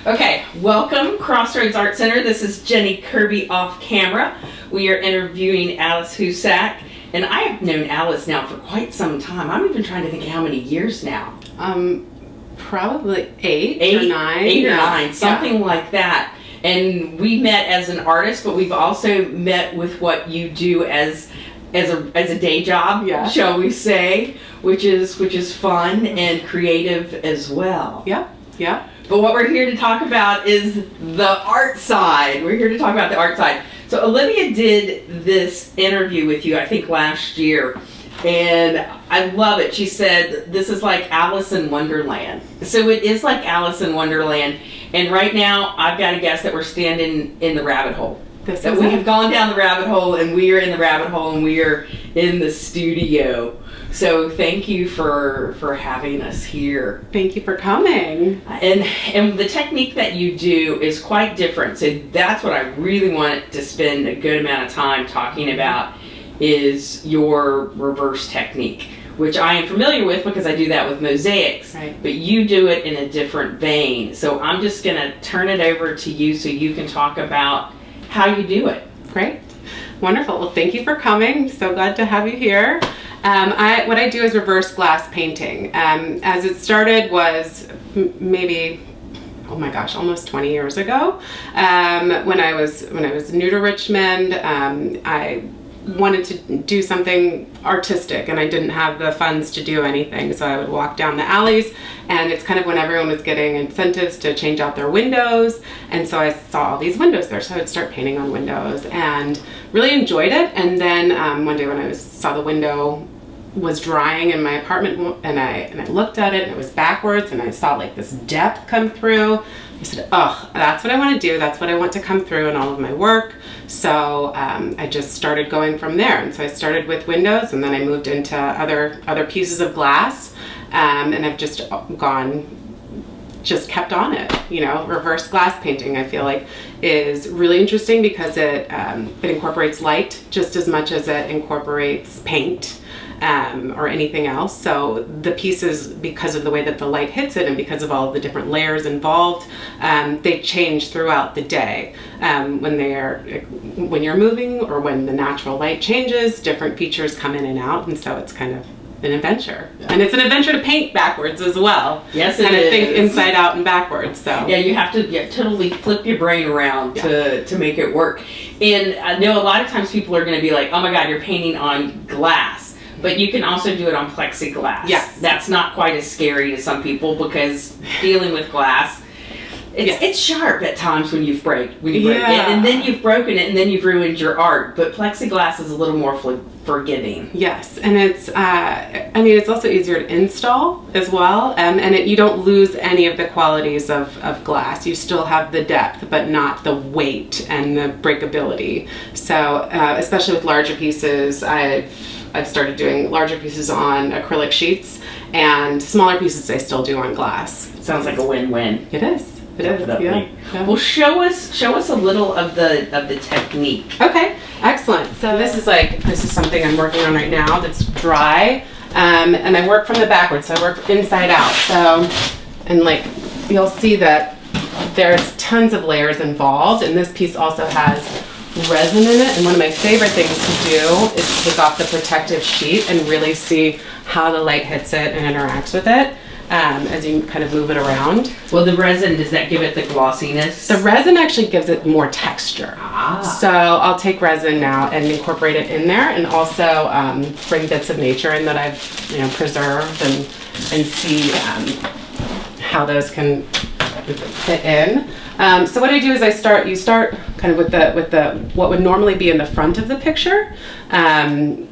Okay, welcome Crossroads Art Center. This is Jenny Kirby off camera. We are interviewing Alice Husak, and I have known Alice now for quite some time. I'm even trying to think how many years now. Probably eight or nine. 8 or 9, something like that. And we met as an artist, but we've also met with what you do as a day job, shall we say, which is fun and creative as well. Yeah. But what we're here to talk about is the art side. We're here to talk about the art side. So Olivia did this interview with you, I think last year, and I love it. She said, this is like Alice in Wonderland. So it is like Alice in Wonderland. And right now, I've got to guess that we're standing in the rabbit hole. That we have gone down the rabbit hole, and we are in the rabbit hole, and we are in the studio. So thank you for having us here. Thank you for coming. And the technique that you do is quite different. So that's what I really wanted to spend a good amount of time talking about, is your reverse technique, which I am familiar with because I do that with mosaics. Right. But you do it in a different vein. So I'm just going to turn it over to you so you can talk about how you do it. Great. Wonderful. Well, thank you for coming. So glad to have you here. What I do is reverse glass painting. As it started was maybe, oh my gosh, almost 20 years ago. When I was new to Richmond, I wanted to do something artistic, and I didn't have the funds to do anything, so I would walk down the alleys, and it's kind of when everyone was getting incentives to change out their windows, and so I saw all these windows there, so I would start painting on windows and really enjoyed it. And then one day when I saw the window was drying in my apartment, and I looked at it, and it was backwards, and I saw like this depth come through. I said, oh, that's what I want to do. That's what I want to come through in all of my work. So I just started going from there. And so I started with windows, and then I moved into other pieces of glass, and I've just kept on it. You know, reverse glass painting, I feel like, is really interesting because it incorporates light just as much as it incorporates paint. Or anything else. So the pieces, because of the way that the light hits it and because of all of the different layers involved, they change throughout the day. When you're moving or when the natural light changes, different features come in and out, and so it's kind of an adventure. Yeah. And it's an adventure to paint backwards as well. Yes, it is. And I think inside out and backwards. So yeah, you have to totally flip your brain around to make it work. And I know a lot of times people are going to be like, oh my God, you're painting on glass. But you can also do it on plexiglass. Yes. That's not quite as scary to some people because dealing with glass, it's sharp at times when you break it. And then you've broken it and then you've ruined your art. But plexiglass is a little more forgiving. Yes, and it's also easier to install as well. And you don't lose any of the qualities of glass. You still have the depth, but not the weight and the breakability. So especially with larger pieces, I've started doing larger pieces on acrylic sheets, and smaller pieces I still do on glass. Sounds like a win-win. It is. It is. Yeah. Well, show us a little of the technique. Okay, excellent. So this is something I'm working on right now that's dry, and I work from the backwards. So I work inside out. So, and like you'll see that there's tons of layers involved, and this piece also has resin in it, and one of my favorite things to do is take off the protective sheet and really see how the light hits it and interacts with it as you kind of move it around. Well, the resin, does that give it the glossiness? The resin actually gives it more texture. So I'll take resin now and incorporate it in there, and also bring bits of nature in that I've preserved and see how those can fit in. So what I do is you start kind of with the what would normally be in the front of the picture. In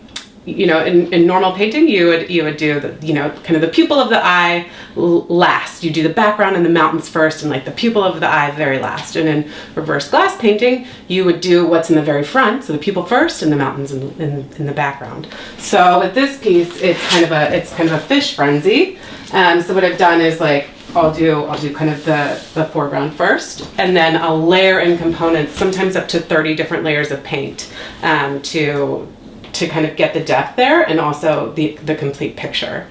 normal painting, you would do kind of the pupil of the eye last. You do the background and the mountains first, and like the pupil of the eye very last. And in reverse glass painting, you would do what's in the very front, so the pupil first and the mountains in the background. So with this piece, it's kind of a fish frenzy. So what I've done is like, I'll do kind of the foreground first, and then I'll layer in components, sometimes up to 30 different layers of paint to to kind of get the depth there and also the complete picture.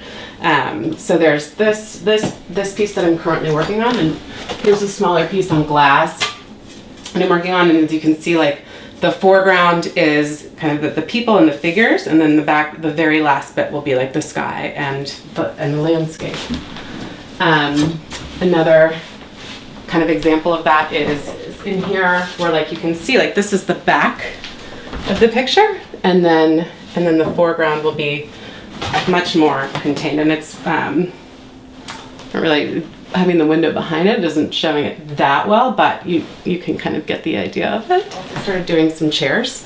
So there's this piece that I'm currently working on, and here's a smaller piece on glass and I'm working on, and as you can see, like the foreground is kind of the people and the figures, and then the very last bit will be like the sky and the landscape. Another kind of example of that is in here, where like you can see, like this is the back of the picture, and then the foreground will be much more contained, and it's not really having the window behind it isn't showing it that well, but you can kind of get the idea of it. I started doing some chairs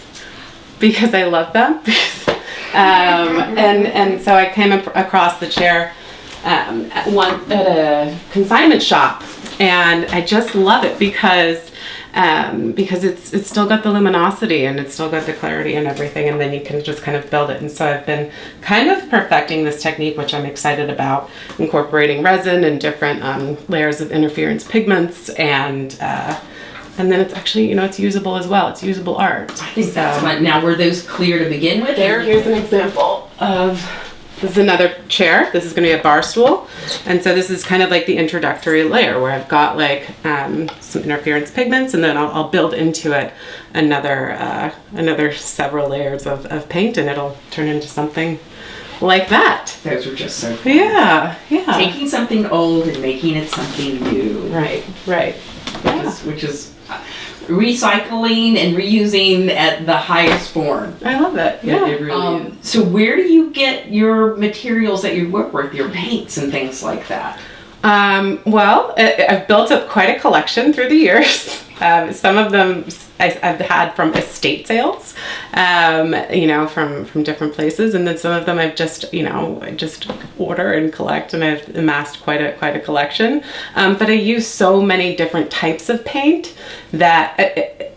because I love them. And so I came across the chair at a consignment shop, and I just love it because it's still got the luminosity and it's still got the clarity and everything, and then you can just kind of build it. And so I've been kind of perfecting this technique, which I'm excited about, incorporating resin and different layers of interference pigments, and then it's actually, it's usable as well. It's usable art. I think that's fun. Now, were those clear to begin with? Here's an example of. This is another chair. This is going to be a bar stool. And so this is kind of like the introductory layer where I've got like some interference pigments, and then I'll build into it another several layers of paint, and it'll turn into something like that. Those were just so fun. Yeah. Taking something old and making it something new. Right. Which is recycling and reusing at the highest form. I love it. Yeah. It really is. So where do you get your materials that you work with, your paints and things like that? Well, I've built up quite a collection through the years. Some of them I've had from estate sales, from different places, and then some of them I've just, I just order and collect, and I've amassed quite a collection. But I use so many different types of paint that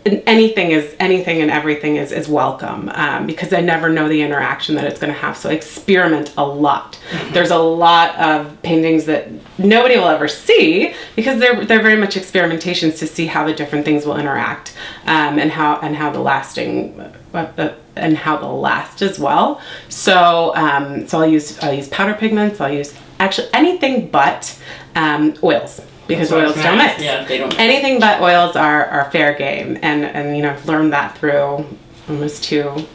anything and everything is welcome, because I never know the interaction that it's going to have. So I experiment a lot. Mm-hmm. There's a lot of paintings that nobody will ever see because they're very much experimentations to see how the different things will interact, and how the lasting and how they'll last as well. So I'll use powder pigments. I'll use actually anything but oils. Because oils don't mix. Yeah, they don't mix. Anything but oils are fair game, and I've learned that through almost two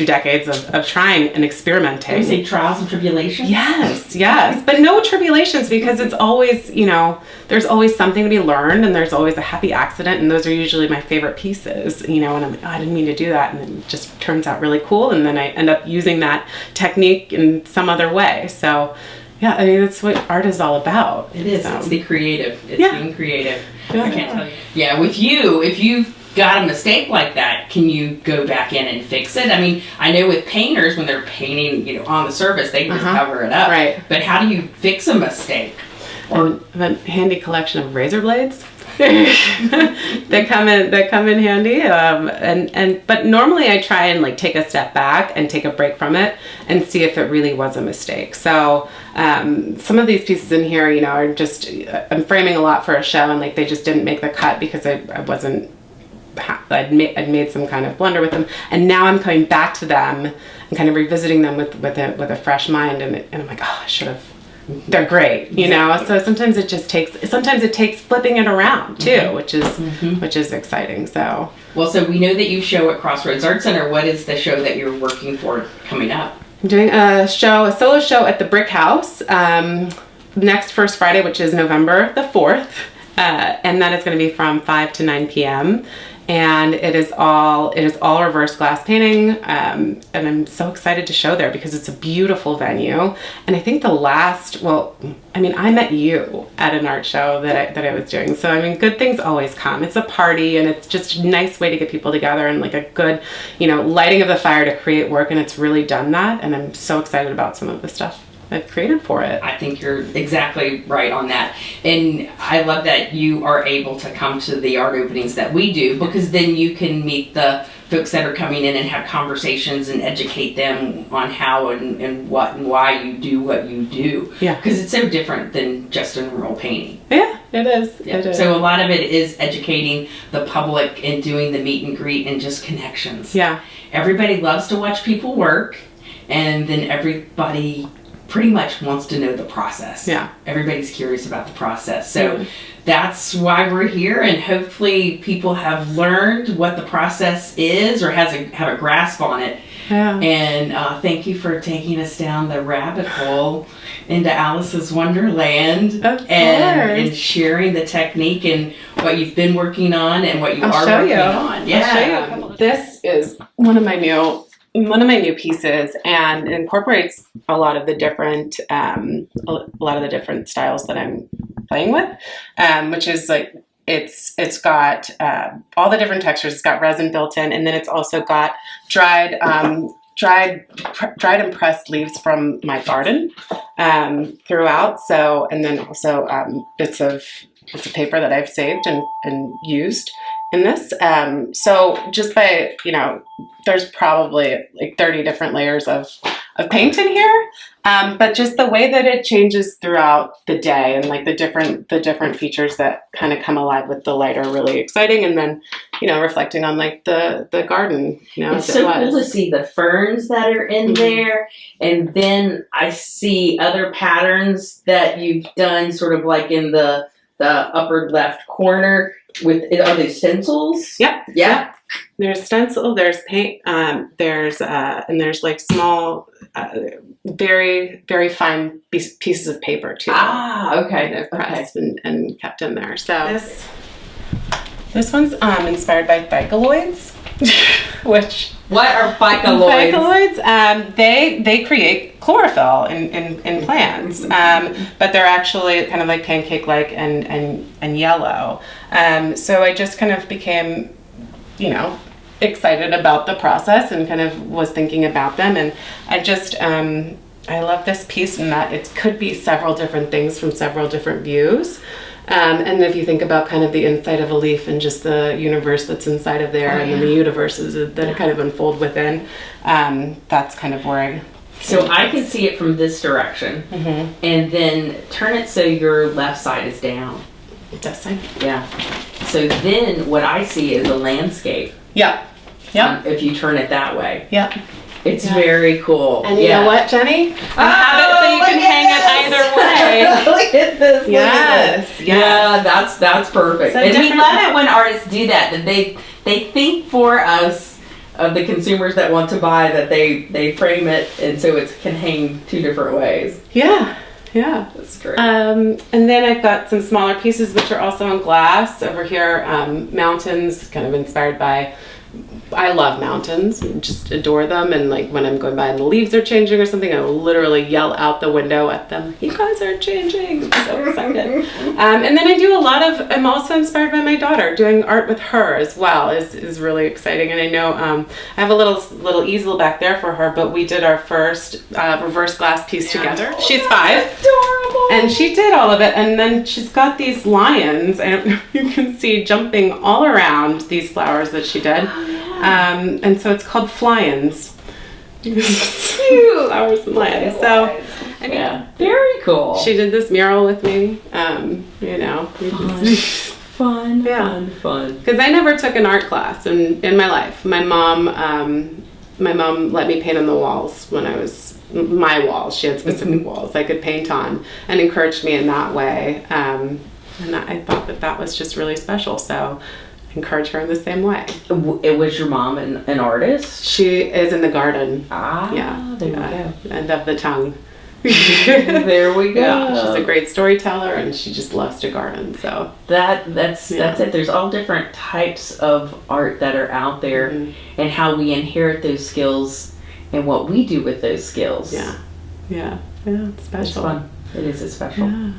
decades of trying and experimenting. You say trials and tribulations? Yes, but no tribulations, because it's always, there's always something to be learned, and there's always a happy accident, and those are usually my favorite pieces, and I'm like, oh, I didn't mean to do that, and it just turns out really cool, and then I end up using that technique in some other way. So yeah, I mean, that's what art is all about. It is. It's the creative. It's being creative. Yeah. I can't tell you. Yeah, with you, if you've got a mistake like that, can you go back in and fix it? I mean, I know with painters, when they're painting, on the surface, they just cover it up. Right. But how do you fix a mistake? I have a handy collection of razor blades. that come in handy, but normally I try and take a step back and take a break from it and see if it really was a mistake. So some of these pieces in here, are just, I'm framing a lot for a show, and they just didn't make the cut because I'd made some kind of blunder with them, and now I'm coming back to them and kind of revisiting them with a fresh mind, and I'm like, oh, I should have. They're great, Exactly. So sometimes it takes flipping it around too, which is exciting. So so we know that you show at Crossroads Art Center. What is the show that you're working for coming up? I'm doing a solo show at the Brick House next first Friday, which is November the 4th, and that is going to be from 5 to 9 p.m. And it is all reverse glass painting, and I'm so excited to show there because it's a beautiful venue. And I think I met you at an art show that I was doing. So I mean, good things always come. It's a party, and it's just a nice way to get people together, and a good, lighting of the fire to create work. And it's really done that. And I'm so excited about some of the stuff I've created for it. I think you're exactly right on that. And I love that you are able to come to the art openings that we do, because then you can meet the folks that are coming in and have conversations and educate them on how and what and why you do what you do. Yeah. Because it's so different than just a normal painting. Yeah, it is. Yeah. It is. So a lot of it is educating the public and doing the meet and greet and just connections. Yeah. Everybody loves to watch people work, and then everybody pretty much wants to know the process. Yeah. Everybody's curious about the process. So that's why we're here, and hopefully people have learned what the process is or have a grasp on it. Yeah. And thank you for taking us down the rabbit hole into Alice's Wonderland and sharing the technique and what you've been working on and what you are working on. Yeah. I'll show you. This is one of my new pieces, and it incorporates a lot of the different styles that I'm playing with, which is like it's got all the different textures. It's got resin built in, and then it's also got dried and pressed leaves from my garden throughout. So, and then also bits of paper that I've saved and used in this. So just by, there's probably like 30 different layers of paint in here. But just the way that it changes throughout the day and like the different features that kind of come alive with the light are really exciting. And then, reflecting on like the garden, It's so cool to see the ferns that are in there. And then I see other patterns that you've done sort of like in the upper left corner are they stencils? Yep. Yeah. There's stencil, there's paint, there's like small, very, very fine pieces of paper too. Ah, okay. That I've pressed and kept in there. So this one's inspired by phycaloids, which... What are phycaloids? Phycaloids, they create chlorophyll in plants, but they're actually kind of like pancake-like and yellow. So I just kind of became, excited about the process and kind of was thinking about them. And I just, I love this piece in that it could be several different things from several different views. And if you think about kind of the inside of a leaf and just the universe that's inside of there, and then the universes that kind of unfold within, that's kind of where So I can see it from this direction, and then turn it so your left side is down. This side? Yeah. So then what I see is a landscape. Yeah. Yeah. If you turn it that way. Yeah. It's very cool. And you know what, Jenny? I have it so you can hang it either way. Look at this. Yes. Look at this. Yeah, that's perfect. So and we love it when artists do that. That they think for us, of the consumers that want to buy, that they frame it, and so it can hang two different ways. Yeah. Yeah. That's great. And then I've got some smaller pieces which are also in glass over here. Mountains, kind of inspired by... I love mountains, just adore them, and like when I'm going by and the leaves are changing or something, I will literally yell out the window at them, "You guys are changing!" I'm so excited. And then I do I'm also inspired by my daughter. Doing art with her as well is really exciting. And I know I have a little easel back there for her, but we did our first reverse glass piece together. She's 5. Adorable. And she did all of it, and then she's got these lions, I don't know if you can see, jumping all around these flowers that she did. And so it's called fly-ins. Cute. Flowers and lions. So, I mean, yeah, very cool. she did this mural with me, Fun. Because I never took an art class in my life. My mom let me paint on the walls when I was my walls. She had specific walls I could paint on, and encouraged me in that way. And I thought that was just really special. So encourage her in the same way. Was your mom an artist? She is in the garden. Ah, yeah. There we go. End of the tongue. There we go. Yeah, she's a great storyteller, and she just loves to garden. So that's it. There's all different types of art that are out there, and how we inherit those skills and what we do with those skills. Yeah, it's special. It's fun. It is special. Yeah.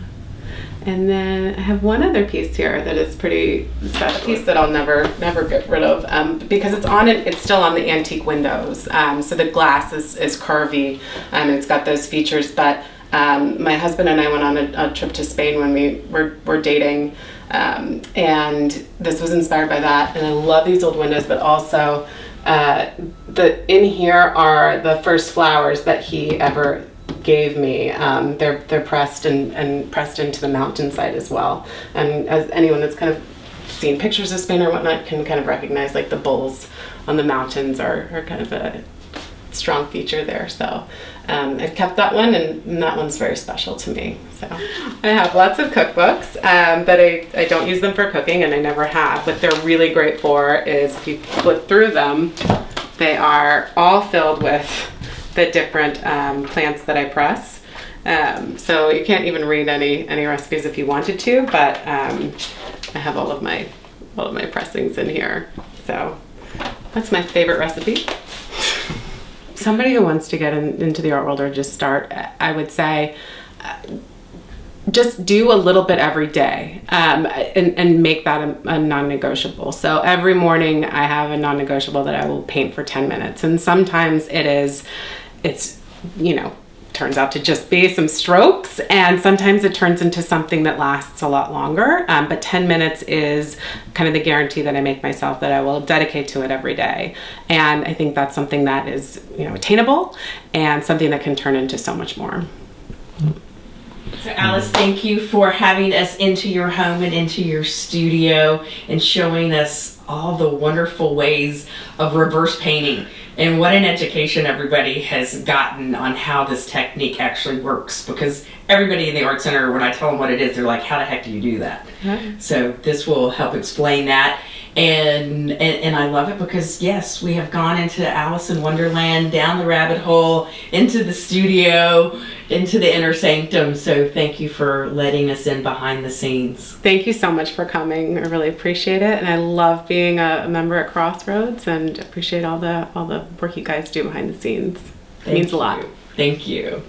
And then I have one other piece here that is pretty special. A piece that I'll never get rid of because it's still on the antique windows. So the glass is curvy, and it's got those features. But my husband and I went on a trip to Spain when we were dating, and this was inspired by that. And I love these old windows, but also in here are the first flowers that he ever gave me. They're pressed and pressed into the mountainside as well. And as anyone that's kind of seen pictures of Spain or whatnot can kind of recognize, like the bulls on the mountains are kind of a strong feature there. So I've kept that one, and that one's very special to me. So I have lots of cookbooks, but I don't use them for cooking, and I never have. What they're really great for is if you flip through them, they are all filled with the different plants that I press. So you can't even read any recipes if you wanted to, but I have all of my pressings in here. So that's my favorite recipe. Somebody who wants to get into the art world or just start, I would say, just do a little bit every day, and make that a non-negotiable. So every morning I have a non-negotiable that I will paint for 10 minutes. And sometimes it's turns out to just be some strokes, and sometimes it turns into something that lasts a lot longer. But 10 minutes is kind of the guarantee that I make myself, that I will dedicate to it every day. And I think that's something that is, attainable, and something that can turn into so much more. So Alice, thank you for having us into your home and into your studio and showing us all the wonderful ways of reverse painting. And what an education everybody has gotten on how this technique actually works, because everybody in the Art Center, when I tell them what it is, they're like, how the heck do you do that? Mm-hmm. So this will help explain that. And I love it because, yes, we have gone into Alice in Wonderland, down the rabbit hole, into the studio, into the inner sanctum. So thank you for letting us in behind the scenes. Thank you so much for coming. I really appreciate it. And I love being a member at Crossroads, and appreciate all the work you guys do behind the scenes. It means a lot. Thank you.